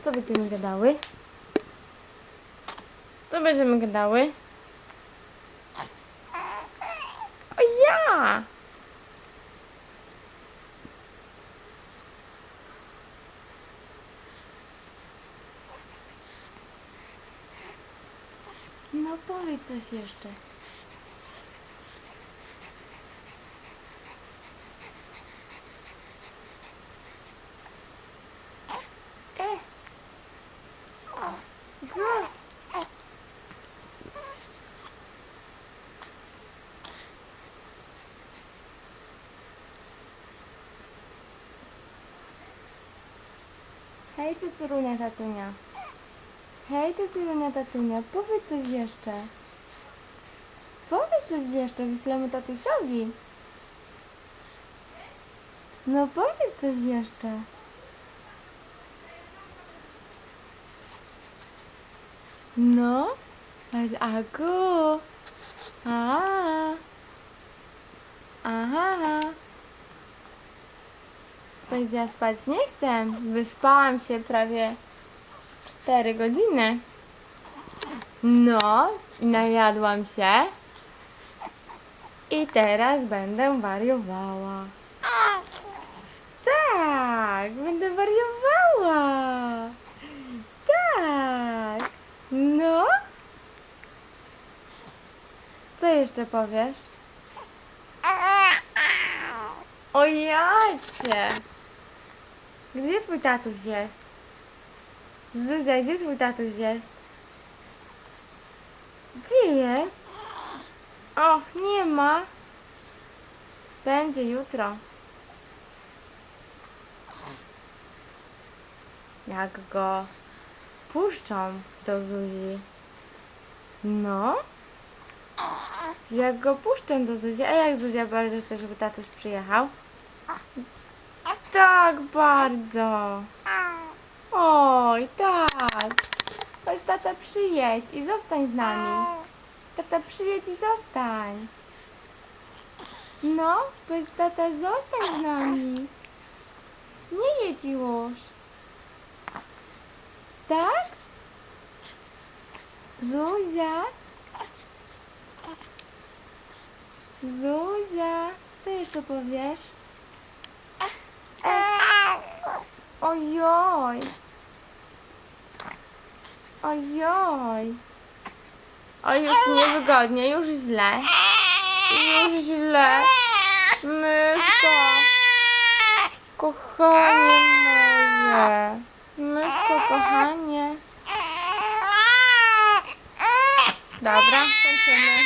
Co będziemy gadały? Co będziemy gadały? O ja! No powiedz coś jeszcze. Go. Hej, cucurunia, tatunia. Hej, cucurunia, tatunia. Powiedz coś jeszcze. Powiedz coś jeszcze, wyślemy tatusiowi. No powiedz coś jeszcze. No? Aku. Aha. Powiedziała spać nie chcę. Wyspałam się prawie 4 godziny. No, i najadłam się. I teraz będę wariowała. Tak, będę wariowała. Tak. No? Co jeszcze powiesz? O jacie! Gdzie twój tatuś jest? Zuzia, gdzie twój tatuś jest? Gdzie jest? O, nie ma. Będzie jutro. Jak go puszczą do Zuzi. No? Jak go puszczę do Zuzi. A jak Zuzia bardzo chce, żeby tatuś przyjechał? Tak bardzo. Oj, tak. Chodź, tata, przyjedź i zostań z nami. Tata, przyjedź i zostań. No, powiedz, tata, zostań z nami. Nie jedź już. Tak? Zuzia? Zuzia? Co jeszcze powiesz? Ojoj. Ojoj. Oj, już niewygodnie, już źle. Już źle. Myszko. Kochanie moje. Myszko, kochanie. Dobra, kończymy.